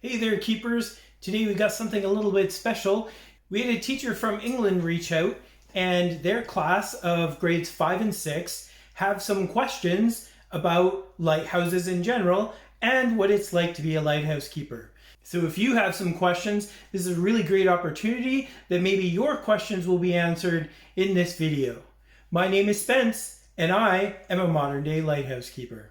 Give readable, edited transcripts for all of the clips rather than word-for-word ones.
Hey there, keepers. Today we got something a little bit special. We had a teacher from England reach out, and their class of grades 5 and 6 have some questions about lighthouses in general and what it's like to be a lighthouse keeper. So if you have some questions, this is a really great opportunity that maybe your questions will be answered in this video. My name is Spence, and I am a modern day lighthouse keeper.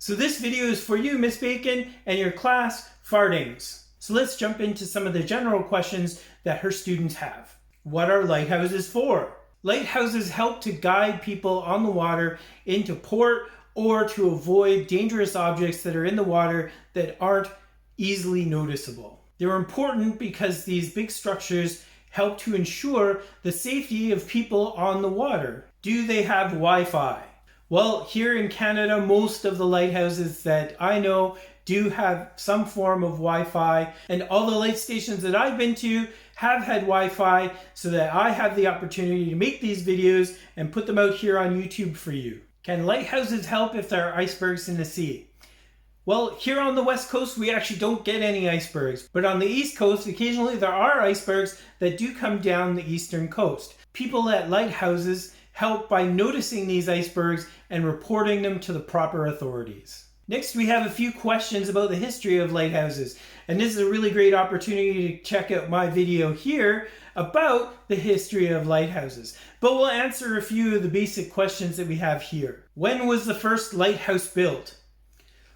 So this video is for you, Miss Bacon, and your class, Fardings. So let's jump into some of the general questions that her students have. What are lighthouses for? Lighthouses help to guide people on the water into port or to avoid dangerous objects that are in the water that aren't easily noticeable. They're important because these big structures help to ensure the safety of people on the water. Do they have Wi-Fi? Well, here in Canada, most of the lighthouses that I know do have some form of Wi-Fi, and all the light stations that I've been to have had Wi-Fi, so that I have the opportunity to make these videos and put them out here on YouTube for you. Can lighthouses help if there are icebergs in the sea? Well, here on the West Coast, we actually don't get any icebergs, but on the East Coast, occasionally there are icebergs that do come down the eastern coast. People at lighthouses help by noticing these icebergs and reporting them to the proper authorities. Next, we have a few questions about the history of lighthouses, and this is a really great opportunity to check out my video here about the history of lighthouses. But we'll answer a few of the basic questions that we have here. When was the first lighthouse built?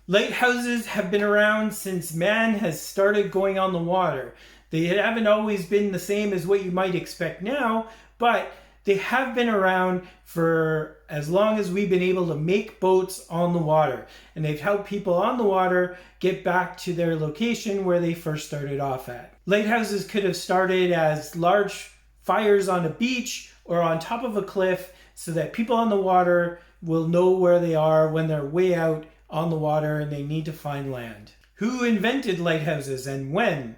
Lighthouses have been around since man has started going on the water. They haven't always been the same as what you might expect now, but they have been around for as long as we've been able to make boats on the water. And they've helped people on the water get back to their location where they first started off at. Lighthouses could have started as large fires on a beach or on top of a cliff so that people on the water will know where they are when they're way out on the water and they need to find land. Who invented lighthouses and when?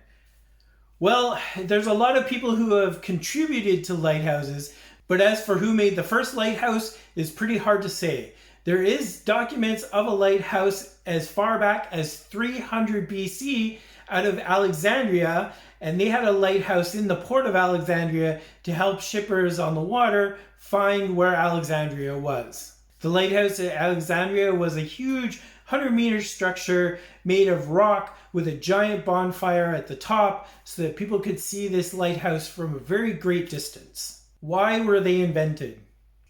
Well, there's a lot of people who have contributed to lighthouses, but as for who made the first lighthouse is pretty hard to say. There is documents of a lighthouse as far back as 300 BC out of Alexandria, and they had a lighthouse in the port of Alexandria to help shippers on the water find where Alexandria was. The lighthouse at Alexandria was a huge 100-meter structure made of rock with a giant bonfire at the top so that people could see this lighthouse from a very great distance. Why were they invented?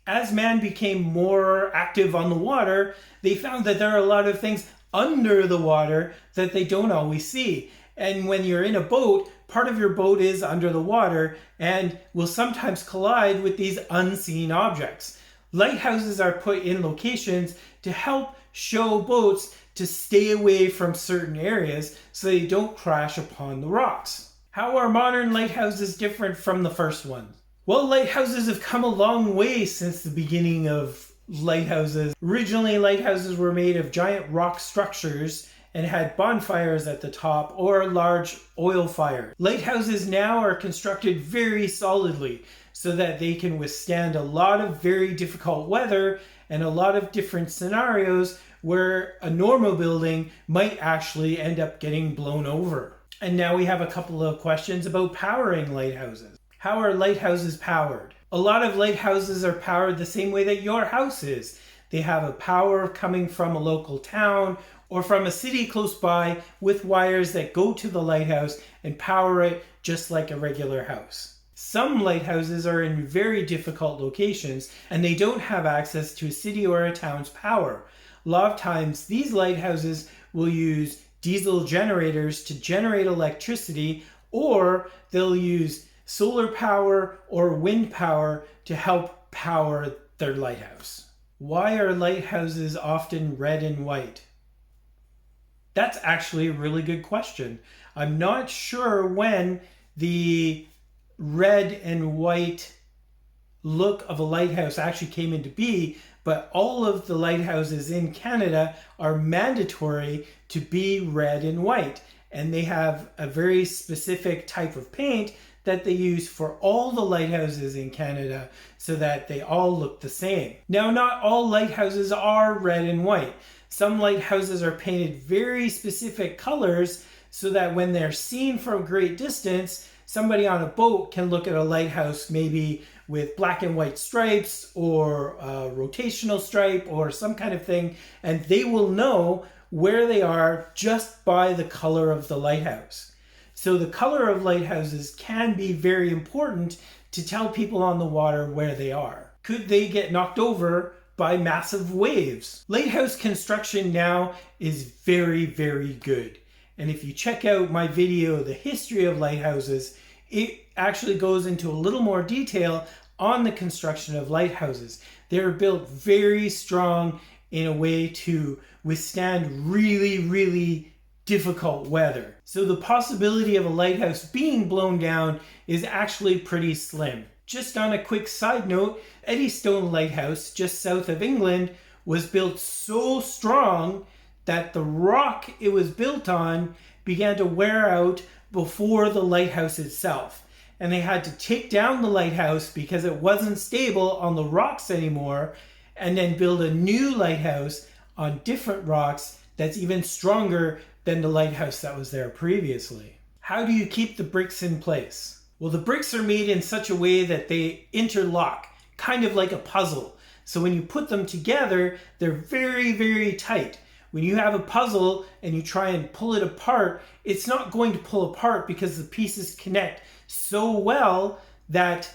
As man became more active on the water, they found that there are a lot of things under the water that they don't always see. And when you're in a boat, part of your boat is under the water and will sometimes collide with these unseen objects. Lighthouses are put in locations to help show boats to stay away from certain areas so they don't crash upon the rocks. How are modern lighthouses different from the first ones? Well, lighthouses have come a long way since the beginning of lighthouses. Originally, lighthouses were made of giant rock structures and had bonfires at the top or large oil fires. Lighthouses now are constructed very solidly so that they can withstand a lot of very difficult weather and a lot of different scenarios where a normal building might actually end up getting blown over. And now we have a couple of questions about powering lighthouses. How are lighthouses powered? A lot of lighthouses are powered the same way that your house is. They have a power coming from a local town or from a city close by with wires that go to the lighthouse and power it just like a regular house. Some lighthouses are in very difficult locations and they don't have access to a city or a town's power. A lot of times these lighthouses will use diesel generators to generate electricity, or they'll use solar power or wind power to help power their lighthouse. Why are lighthouses often red and white? That's actually a really good question. I'm not sure when the red and white look of a lighthouse actually came into being, but all of the lighthouses in Canada are mandatory to be red and white, and they have a very specific type of paint that they use for all the lighthouses in Canada so that they all look the same. Now, not all lighthouses are red and white. Some lighthouses are painted very specific colors so that when they're seen from a great distance, somebody on a boat can look at a lighthouse maybe with black and white stripes or a rotational stripe or some kind of thing, and they will know where they are just by the color of the lighthouse. So the color of lighthouses can be very important to tell people on the water where they are. Could they get knocked over by massive waves? Lighthouse construction now is very, very good. And if you check out my video, The History of Lighthouses, it actually goes into a little more detail on the construction of lighthouses. They're built very strong in a way to withstand really, really difficult weather. So the possibility of a lighthouse being blown down is actually pretty slim. Just on a quick side note, Eddystone Lighthouse, just south of England, was built so strong that the rock it was built on began to wear out before the lighthouse itself. And they had to take down the lighthouse because it wasn't stable on the rocks anymore, and then build a new lighthouse on different rocks that's even stronger than the lighthouse that was there previously. How do you keep the bricks in place? Well, the bricks are made in such a way that they interlock, kind of like a puzzle. So when you put them together, they're very, very tight. When you have a puzzle and you try and pull it apart, it's not going to pull apart because the pieces connect so well that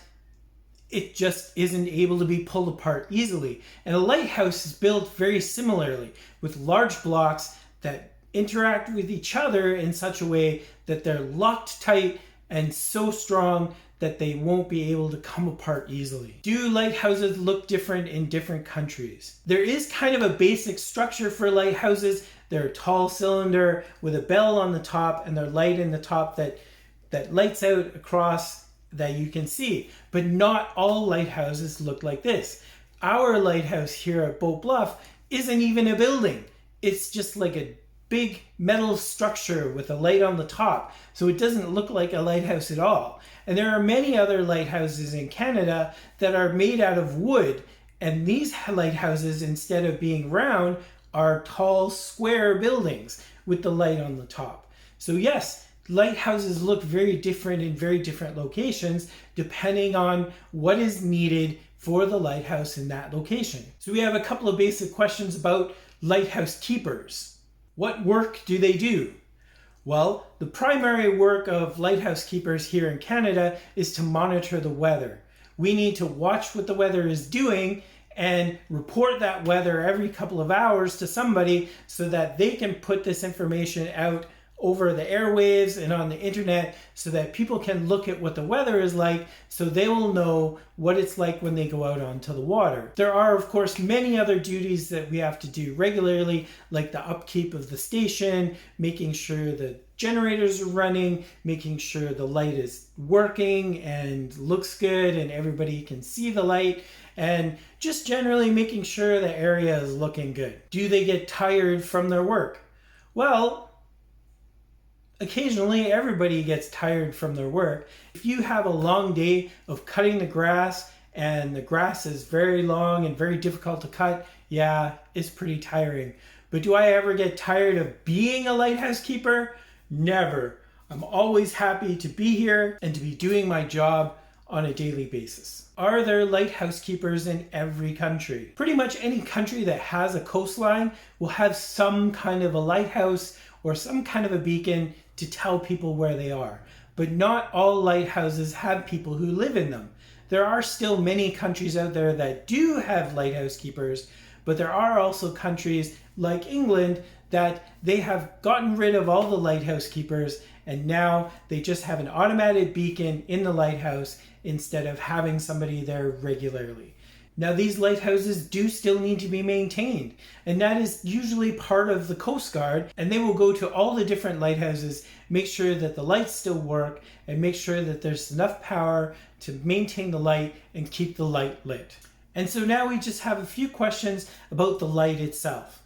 it just isn't able to be pulled apart easily. And a lighthouse is built very similarly, with large blocks that interact with each other in such a way that they're locked tight and so strong that they won't be able to come apart easily. Do lighthouses look different in different countries? There is kind of a basic structure for lighthouses. They're a tall cylinder with a bell on the top, and they're light in the top that lights out across that you can see. But not all lighthouses look like this. Our lighthouse here at Boat Bluff isn't even a building. It's just like a big metal structure with a light on the top, so it doesn't look like a lighthouse at all. And there are many other lighthouses in Canada that are made out of wood, and these lighthouses, instead of being round, are tall square buildings with the light on the top. So yes, lighthouses look very different in very different locations depending on what is needed for the lighthouse in that location. So we have a couple of basic questions about lighthouse keepers. What work do they do? Well, the primary work of lighthouse keepers here in Canada is to monitor the weather. We need to watch what the weather is doing and report that weather every couple of hours to somebody so that they can put this information out over the airwaves and on the internet so that people can look at what the weather is like, so they will know what it's like when they go out onto the water. There are, of course, many other duties that we have to do regularly, like the upkeep of the station, making sure the generators are running, making sure the light is working and looks good and everybody can see the light, and just generally making sure the area is looking good. Do they get tired from their work? Well, occasionally everybody gets tired from their work. If you have a long day of cutting the grass and the grass is very long and very difficult to cut, yeah, it's pretty tiring. But do I ever get tired of being a lighthouse keeper? Never. I'm always happy to be here and to be doing my job on a daily basis. Are there lighthouse keepers in every country? Pretty much any country that has a coastline will have some kind of a lighthouse or some kind of a beacon to tell people where they are. But not all lighthouses have people who live in them. There are still many countries out there that do have lighthouse keepers, but there are also countries like England that they have gotten rid of all the lighthouse keepers, and now they just have an automated beacon in the lighthouse instead of having somebody there regularly. Now, these lighthouses do still need to be maintained, and that is usually part of the Coast Guard, and they will go to all the different lighthouses, make sure that the lights still work, and make sure that there's enough power to maintain the light and keep the light lit. And so now we just have a few questions about the light itself.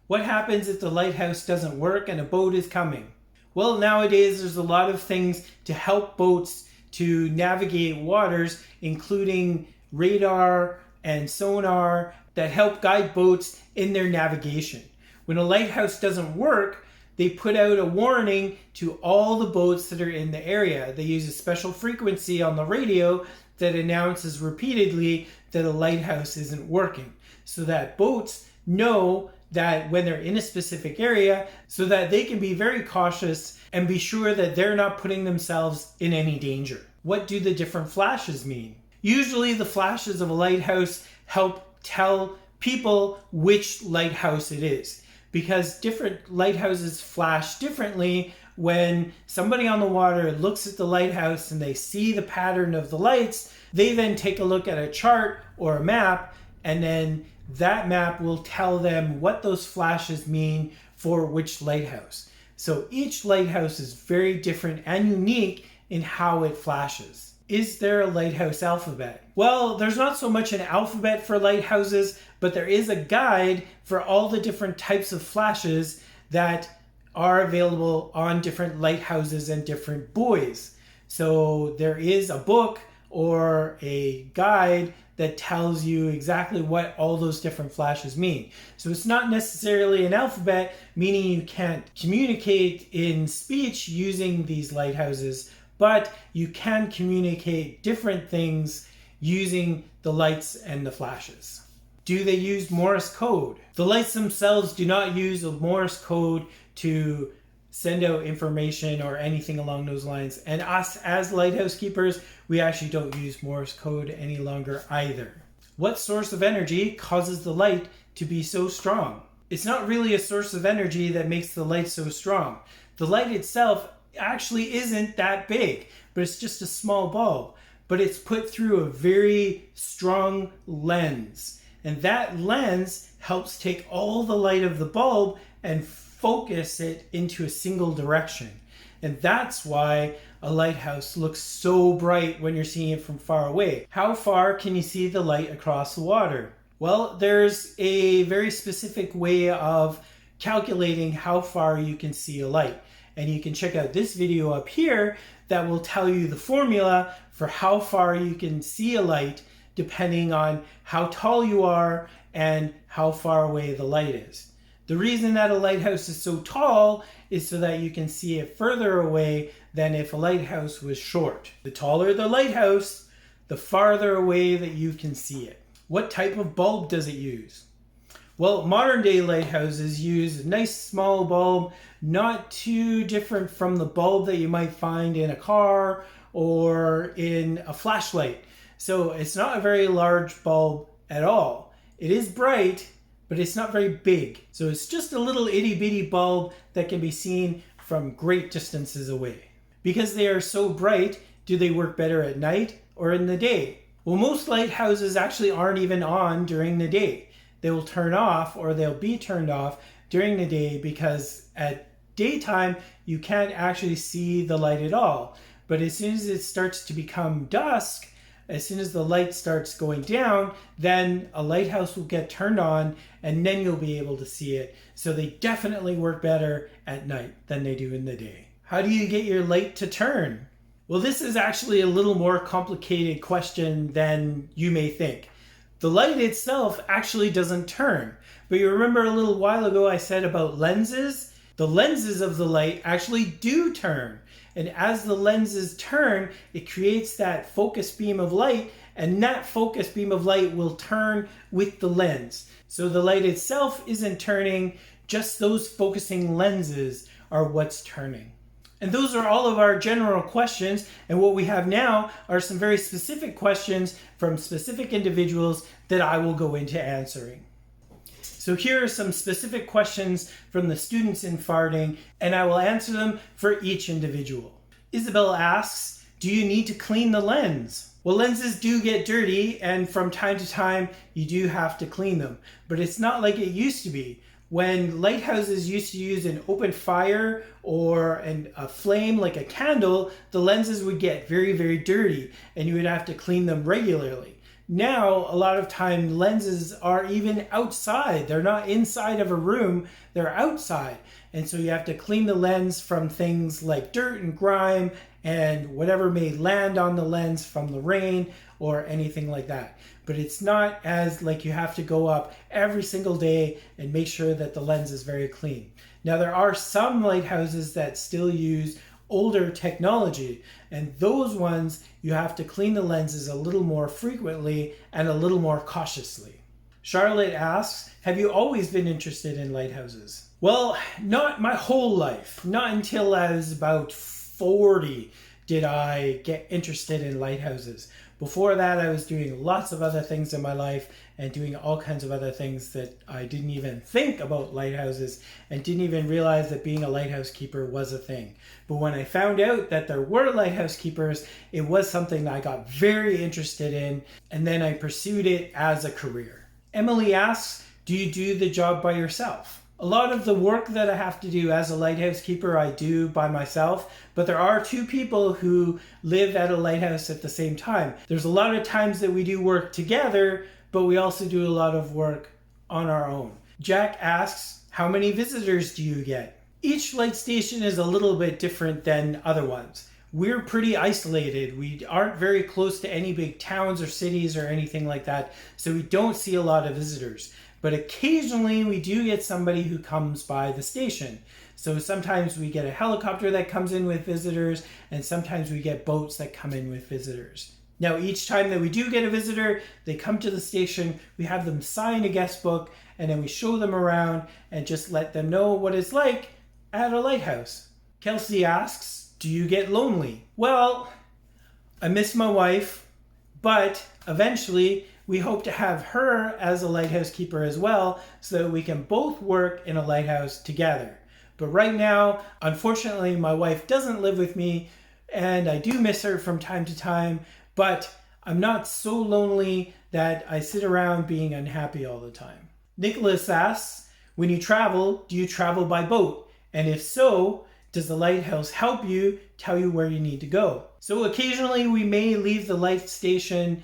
What happens if the lighthouse doesn't work and a boat is coming? Well, nowadays there's a lot of things to help boats to navigate waters, including radar and sonar that help guide boats in their navigation. When a lighthouse doesn't work, they put out a warning to all the boats that are in the area. They use a special frequency on the radio that announces repeatedly that a lighthouse isn't working, so that boats know that when they're in a specific area, so that they can be very cautious and be sure that they're not putting themselves in any danger. What do the different flashes mean? Usually the flashes of a lighthouse help tell people which lighthouse it is, because different lighthouses flash differently. When somebody on the water looks at the lighthouse and they see the pattern of the lights, they then take a look at a chart or a map, and then that map will tell them what those flashes mean for which lighthouse. So each lighthouse is very different and unique in how it flashes. Is there a lighthouse alphabet? Well, there's not so much an alphabet for lighthouses, but there is a guide for all the different types of flashes that are available on different lighthouses and different buoys. So there is a book or a guide that tells you exactly what all those different flashes mean. So it's not necessarily an alphabet, meaning you can't communicate in speech using these lighthouses, but you can communicate different things using the lights and the flashes. Do they use Morse code? The lights themselves do not use a Morse code to send out information or anything along those lines. And us as lighthouse keepers, we actually don't use Morse code any longer either. What source of energy causes the light to be so strong? It's not really a source of energy that makes the light so strong. The light itself actually isn't that big, but it's just a small bulb. But it's put through a very strong lens. And that lens helps take all the light of the bulb and focus it into a single direction. And that's why a lighthouse looks so bright when you're seeing it from far away. How far can you see the light across the water? Well, there's a very specific way of calculating how far you can see a light. And you can check out this video up here that will tell you the formula for how far you can see a light depending on how tall you are and how far away the light is. The reason that a lighthouse is so tall is so that you can see it further away than if a lighthouse was short. The taller the lighthouse, the farther away that you can see it. What type of bulb does it use? Well, modern day lighthouses use a nice small bulb, not too different from the bulb that you might find in a car or in a flashlight. So it's not a very large bulb at all. It is bright, but it's not very big. So it's just a little itty bitty bulb that can be seen from great distances away. Because they are so bright, do they work better at night or in the day? Well, most lighthouses actually aren't even on during the day. They will turn off, or they'll be turned off during the day, because at daytime you can't actually see the light at all. But as soon as it starts to become dusk, as soon as the light starts going down, then a lighthouse will get turned on, and then you'll be able to see it. So they definitely work better at night than they do in the day. How do you get your light to turn? Well, this is actually a little more complicated question than you may think. The light itself actually doesn't turn. But you remember a little while ago I said about lenses? The lenses of the light actually do turn. And as the lenses turn, it creates that focus beam of light, and that focus beam of light will turn with the lens. So the light itself isn't turning, just those focusing lenses are what's turning. And those are all of our general questions, and what we have now are some very specific questions from specific individuals that I will go into answering. So here are some specific questions from the students in Farding, and I will answer them for each individual. Isabel asks, do you need to clean the lens? Well, lenses do get dirty, and from time to time you do have to clean them, but it's not like it used to be. When lighthouses used to use an open fire or a flame like a candle, the lenses would get very, very dirty, and you would have to clean them regularly. Now, a lot of time lenses are even outside. They're not inside of a room, they're outside. And so you have to clean the lens from things like dirt and grime and whatever may land on the lens from the rain or anything like that. but it's not as like you have to go up every single day and make sure that the lens is very clean. Now, there are some lighthouses that still use older technology, and those ones you have to clean the lenses a little more frequently and a little more cautiously. Charlotte asks, have you always been interested in lighthouses? Well, not my whole life. Not until I was about 40 did I get interested in lighthouses. Before that, I was doing lots of other things in my life and doing all kinds of other things that I didn't even think about lighthouses and didn't even realize that being a lighthouse keeper was a thing. But when I found out that there were lighthouse keepers, it was something that I got very interested in, and then I pursued it as a career. Emily asks, do you do the job by yourself? A lot of the work that I have to do as a lighthouse keeper, I do by myself, but there are two people who live at a lighthouse at the same time. There's a lot of times that we do work together, but we also do a lot of work on our own. Jack asks, how many visitors do you get? Each light station is a little bit different than other ones. We're pretty isolated. We aren't very close to any big towns or cities or anything like that, so we don't see a lot of visitors. But occasionally we do get somebody who comes by the station. So sometimes we get a helicopter that comes in with visitors, and sometimes we get boats that come in with visitors. Now, each time that we do get a visitor, they come to the station, we have them sign a guest book, and then we show them around and just let them know what it's like at a lighthouse. Kelsey asks, do you get lonely? Well, I miss my wife, but eventually we hope to have her as a lighthouse keeper as well, so that we can both work in a lighthouse together. But right now, unfortunately, my wife doesn't live with me, and I do miss her from time to time, but I'm not so lonely that I sit around being unhappy all the time. Nicholas asks, when you travel, do you travel by boat? And if so, does the lighthouse help you tell you where you need to go? So occasionally we may leave the light station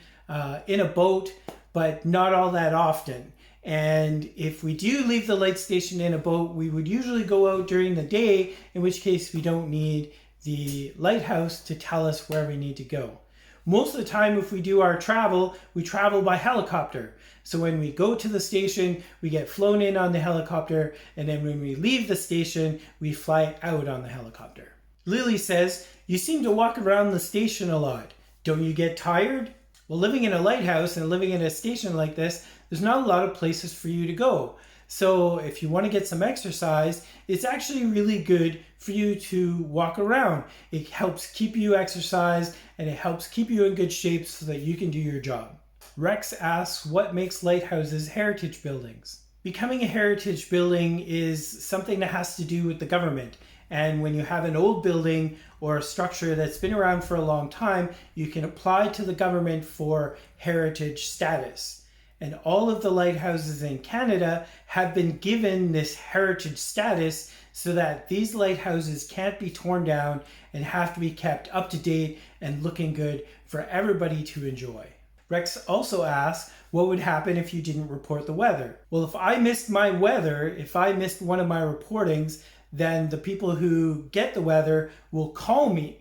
in a boat, but not all that often. And if we do leave the light station in a boat, we would usually go out during the day, in which case we don't need the lighthouse to tell us where we need to go. Most of the time, if we do our travel, we travel by helicopter. So when we go to the station, we get flown in on the helicopter, and then when we leave the station, we fly out on the helicopter. Lily says, you seem to walk around the station a lot. Don't you get tired? Well, living in a lighthouse and living in a station like this, there's not a lot of places for you to go. So if you want to get some exercise, it's actually really good for you to walk around. It helps keep you exercised and it helps keep you in good shape so that you can do your job. Rex asks, what makes lighthouses heritage buildings? Becoming a heritage building is something that has to do with the government. And when you have an old building or a structure that's been around for a long time, you can apply to the government for heritage status. And all of the lighthouses in Canada have been given this heritage status so that these lighthouses can't be torn down and have to be kept up to date and looking good for everybody to enjoy. Rex also asks, what would happen if you didn't report the weather? Well, if I missed my weather, if I missed one of my reportings, then the people who get the weather will call me.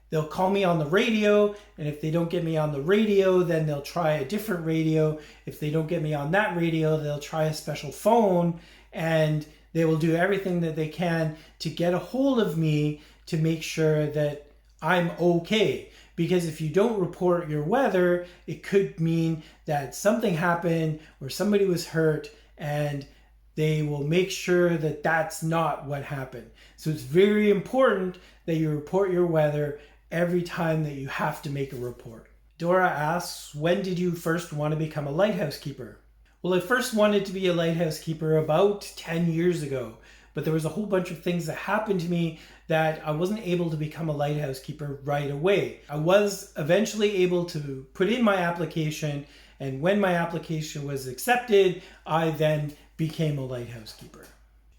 They'll call me on the radio, and if they don't get me on the radio, then they'll try a different radio. If they don't get me on that radio, they'll try a special phone, and they will do everything that they can to get a hold of me to make sure that I'm okay. Because if you don't report your weather, it could mean that something happened or somebody was hurt, and they will make sure that that's not what happened. So it's very important that you report your weather every time that you have to make a report. Dora asks, when did you first want to become a lighthouse keeper? Well, I first wanted to be a lighthouse keeper about 10 years ago, but there was a whole bunch of things that happened to me that I wasn't able to become a lighthouse keeper right away. I was eventually able to put in my application, and when my application was accepted, I then became a lighthouse keeper.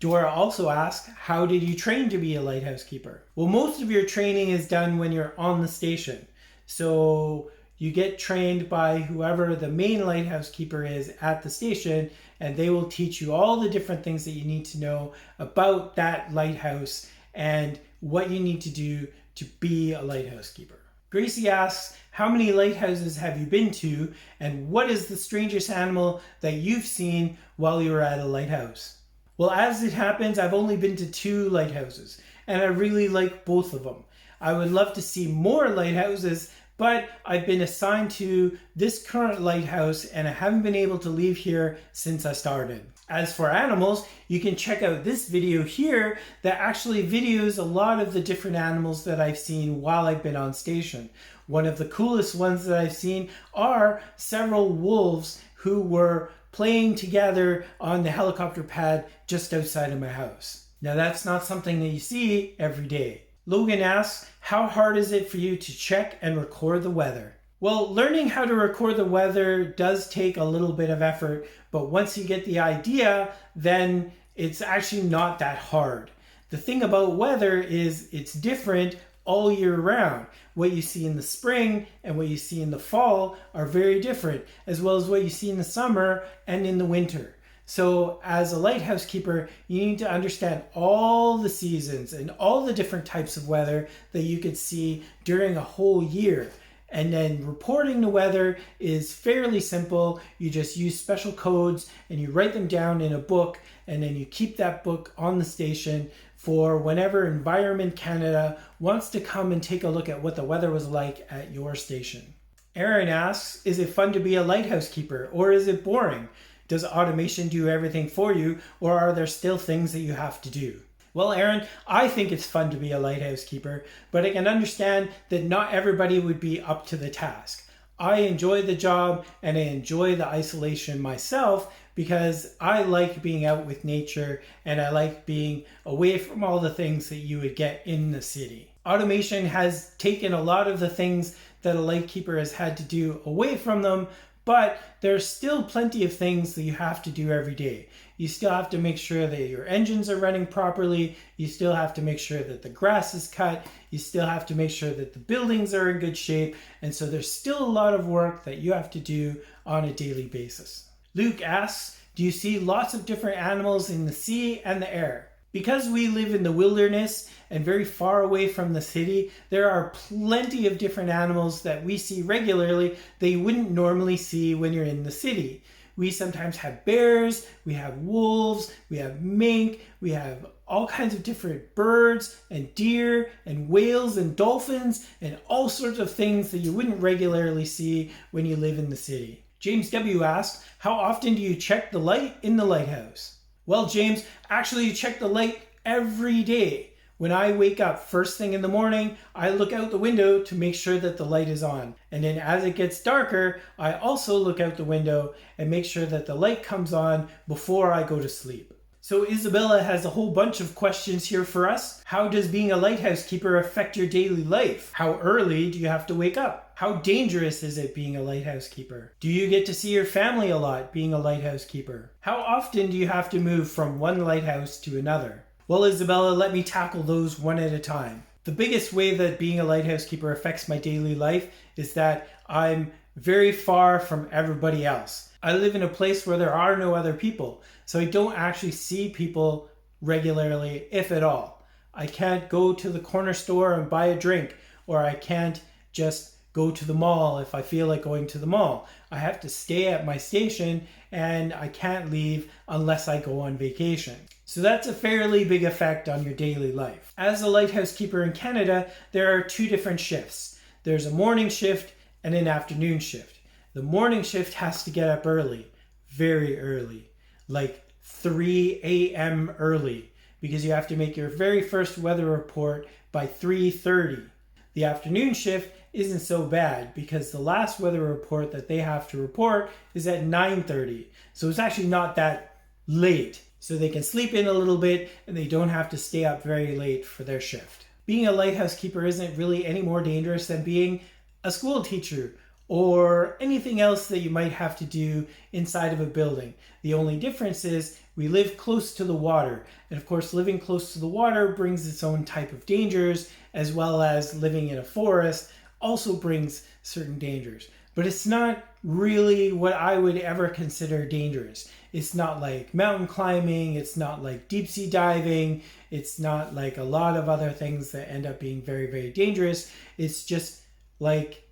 Dora also asks, how did you train to be a lighthouse keeper? Well, most of your training is done when you're on the station. So you get trained by whoever the main lighthouse keeper is at the station, and they will teach you all the different things that you need to know about that lighthouse and what you need to do to be a lighthouse keeper. Gracie asks, how many lighthouses have you been to, and what is the strangest animal that you've seen while you were at a lighthouse? Well, as it happens, I've only been to 2 lighthouses, and I really like both of them. I would love to see more lighthouses, but I've been assigned to this current lighthouse and I haven't been able to leave here since I started. As for animals, you can check out this video here that actually videos a lot of the different animals that I've seen while I've been on station. One of the coolest ones that I've seen are several wolves who were playing together on the helicopter pad just outside of my house. Now that's not something that you see every day. Logan asks, how hard is it for you to check and record the weather? Well, learning how to record the weather does take a little bit of effort, but once you get the idea, then it's actually not that hard. The thing about weather is it's different all year round. What you see in the spring and what you see in the fall are very different, as well as what you see in the summer and in the winter. So as a lighthouse keeper, you need to understand all the seasons and all the different types of weather that you could see during a whole year. And then reporting the weather is fairly simple. You just use special codes and you write them down in a book, and then you keep that book on the station for whenever Environment Canada wants to come and take a look at what the weather was like at your station. Aaron asks, is it fun to be a lighthouse keeper or is it boring? Does automation do everything for you, or are there still things that you have to do? Well, Aaron, I think it's fun to be a lighthouse keeper, but I can understand that not everybody would be up to the task. I enjoy the job and I enjoy the isolation myself because I like being out with nature and I like being away from all the things that you would get in the city. Automation has taken a lot of the things that a lightkeeper has had to do away from them, but there's still plenty of things that you have to do every day. You still have to make sure that your engines are running properly. You still have to make sure that the grass is cut. You still have to make sure that the buildings are in good shape. And so there's still a lot of work that you have to do on a daily basis. Luke asks, do you see lots of different animals in the sea and the air? Because we live in the wilderness and very far away from the city, there are plenty of different animals that we see regularly that you wouldn't normally see when you're in the city. We sometimes have bears, we have wolves, we have mink, we have all kinds of different birds and deer and whales and dolphins and all sorts of things that you wouldn't regularly see when you live in the city. James W. asks, how often do you check the light in the lighthouse? Well, James, actually you check the light every day. When I wake up first thing in the morning, I look out the window to make sure that the light is on. And then as it gets darker, I also look out the window and make sure that the light comes on before I go to sleep. So Isabella has a whole bunch of questions here for us. How does being a lighthouse keeper affect your daily life? How early do you have to wake up? How dangerous is it being a lighthouse keeper? Do you get to see your family a lot being a lighthouse keeper? How often do you have to move from one lighthouse to another? Well, Isabella, let me tackle those one at a time. The biggest way that being a lighthouse keeper affects my daily life is that I'm very far from everybody else. I live in a place where there are no other people, so I don't actually see people regularly, if at all. I can't go to the corner store and buy a drink, or I can't just go to the mall if I feel like going to the mall. I have to stay at my station and I can't leave unless I go on vacation. So that's a fairly big effect on your daily life. As a lighthouse keeper in Canada, there are 2 different shifts. There's a morning shift and an afternoon shift. The morning shift has to get up early, very early, like 3 a.m. early, because you have to make your very first weather report by 3:30. The afternoon shift isn't so bad because the last weather report that they have to report is at 9:30. So it's actually not that late. So they can sleep in a little bit and they don't have to stay up very late for their shift. Being a lighthouse keeper isn't really any more dangerous than being a school teacher or anything else that you might have to do inside of a building. The only difference is we live close to the water. And of course, living close to the water brings its own type of dangers, as well as living in a forest also brings certain dangers. But it's not really what I would ever consider dangerous. It's not like mountain climbing, it's not like deep sea diving, it's not like a lot of other things that end up being very, very dangerous. It's just like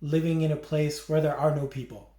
living in a place where there are no people.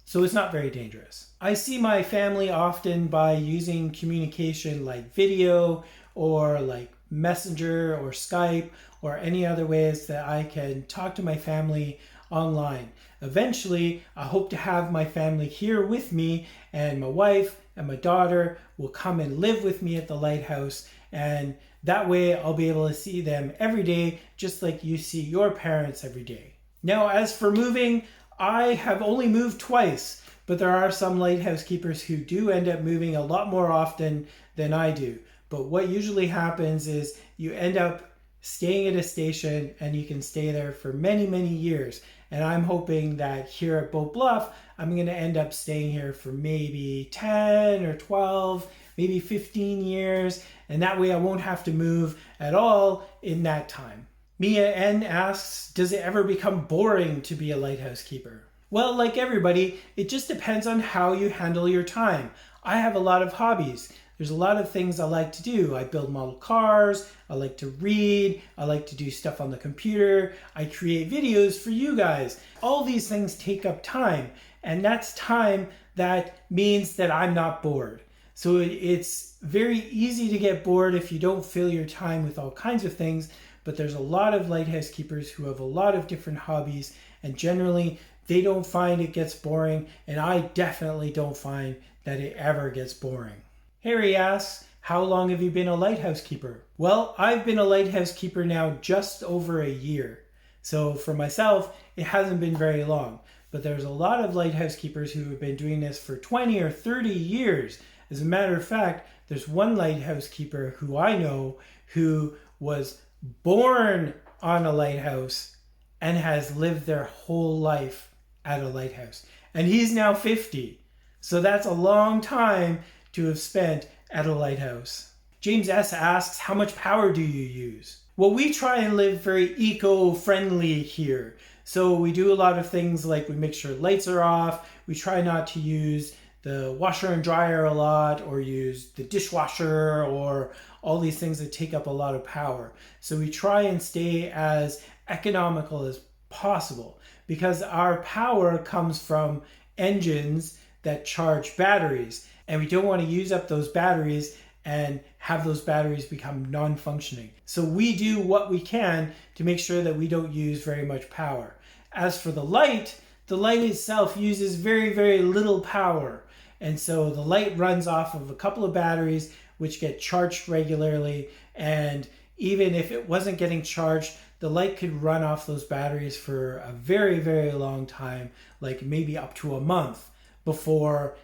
So it's not very dangerous. I see my family often by using communication like video or like Messenger or Skype or any other ways that I can talk to my family online. Eventually, I hope to have my family here with me, and my wife and my daughter will come and live with me at the lighthouse, and that way I'll be able to see them every day just like you see your parents every day. Now, as for moving, I have only moved twice, but there are some lighthouse keepers who do end up moving a lot more often than I do. But what usually happens is you end up staying at a station and you can stay there for many, many years. And I'm hoping that here at Bluff, I'm going to end up staying here for maybe 10 or 12, maybe 15 years. And that way I won't have to move at all in that time. Mia N asks, does it ever become boring to be a lighthouse keeper? Well, like everybody, it just depends on how you handle your time. I have a lot of hobbies. There's a lot of things I like to do. I build model cars, I like to read, I like to do stuff on the computer, I create videos for you guys. All these things take up time, and that's time that means that I'm not bored. So it's very easy to get bored if you don't fill your time with all kinds of things, but there's a lot of lighthouse keepers who have a lot of different hobbies, and generally they don't find it gets boring, and I definitely don't find that it ever gets boring. Harry asks, how long have you been a lighthouse keeper? Well, I've been a lighthouse keeper now just over a year. So for myself, it hasn't been very long. But there's a lot of lighthouse keepers who have been doing this for 20 or 30 years. As a matter of fact, there's one lighthouse keeper who I know who was born on a lighthouse and has lived their whole life at a lighthouse. And he's now 50. So that's a long time to have spent at a lighthouse. James S. asks, how much power do you use? Well, we try and live very eco-friendly here. So we do a lot of things like we make sure lights are off. We try not to use the washer and dryer a lot, or use the dishwasher, or all these things that take up a lot of power. So we try and stay as economical as possible, because our power comes from engines that charge batteries, and we don't want to use up those batteries and have those batteries become non-functioning. So we do what we can to make sure that we don't use very much power. As for the light itself uses very, very little power. And so the light runs off of a couple of batteries which get charged regularly, and even if it wasn't getting charged, the light could run off those batteries for a very, very long time, like maybe up to a month, before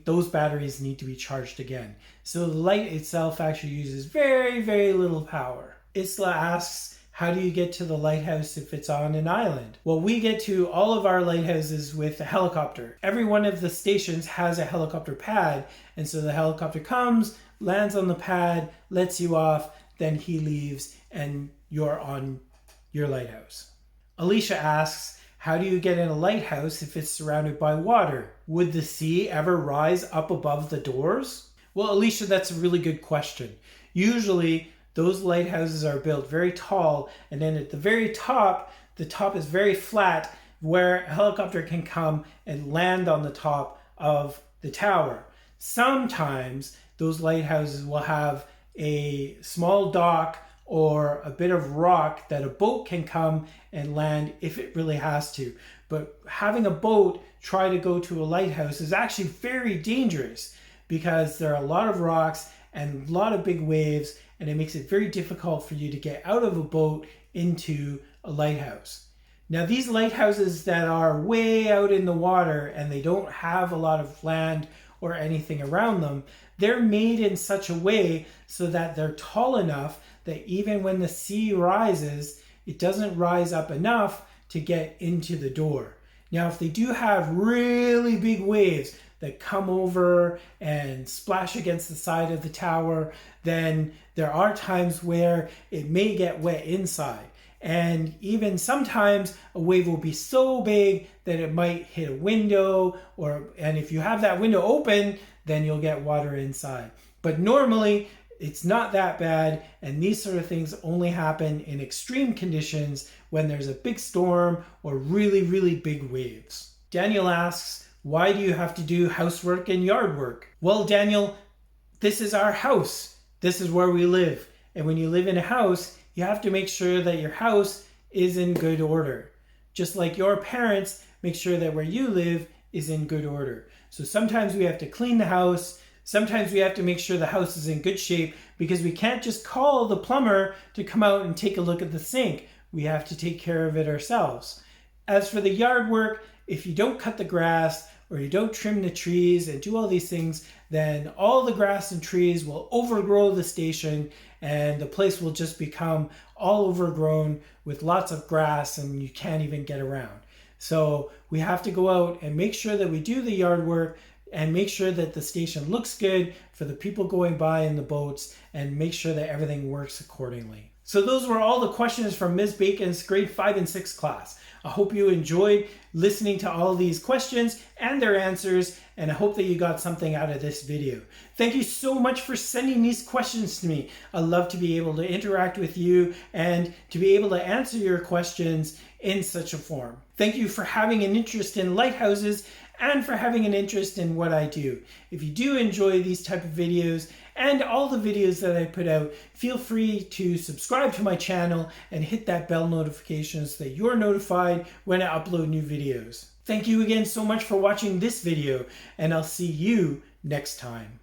those batteries need to be charged again. So the light itself actually uses very, very little power. Isla asks, how do you get to the lighthouse if it's on an island? Well, we get to all of our lighthouses with a helicopter. Every one of the stations has a helicopter pad, and so the helicopter comes, lands on the pad, lets you off, then he leaves, and you're on your lighthouse. Alicia asks, how do you get in a lighthouse if it's surrounded by water? Would the sea ever rise up above the doors? Well, Alicia, that's a really good question. Usually, those lighthouses are built very tall, and then at the very top, the top is very flat, where a helicopter can come and land on the top of the tower. Sometimes those lighthouses will have a small dock or a bit of rock that a boat can come and land if it really has to. But having a boat try to go to a lighthouse is actually very dangerous, because there are a lot of rocks and a lot of big waves, and it makes it very difficult for you to get out of a boat into a lighthouse. Now, these lighthouses that are way out in the water and they don't have a lot of land or anything around them, they're made in such a way so that they're tall enough that even when the sea rises, it doesn't rise up enough to get into the door. Now, if they do have really big waves that come over and splash against the side of the tower, then there are times where it may get wet inside. And even sometimes a wave will be so big that it might hit a window, and if you have that window open, then you'll get water inside. But normally It's not that bad, and these sort of things only happen in extreme conditions when there's a big storm or really, really big waves. Daniel asks, why do you have to do housework and yard work? Well, Daniel, this is our house. This is where we live. And when you live in a house, you have to make sure that your house is in good order. Just like your parents make sure that where you live is in good order. So sometimes we have to clean the house. Sometimes we have to make sure the house is in good shape because we can't just call the plumber to come out and take a look at the sink. We have to take care of it ourselves. As for the yard work, if you don't cut the grass or you don't trim the trees and do all these things, then all the grass and trees will overgrow the station and the place will just become all overgrown with lots of grass and you can't even get around. So we have to go out and make sure that we do the yard work and make sure that the station looks good for the people going by in the boats and make sure that everything works accordingly. So those were all the questions from Ms. Bacon's grade 5 and 6 class. I hope you enjoyed listening to all these questions and their answers, and I hope that you got something out of this video. Thank you so much for sending these questions to me. I love to be able to interact with you and to be able to answer your questions in such a form. Thank you for having an interest in lighthouses and for having an interest in what I do. If you do enjoy these type of videos and all the videos that I put out, feel free to subscribe to my channel and hit that bell notification so that you're notified when I upload new videos. Thank you again so much for watching this video, and I'll see you next time.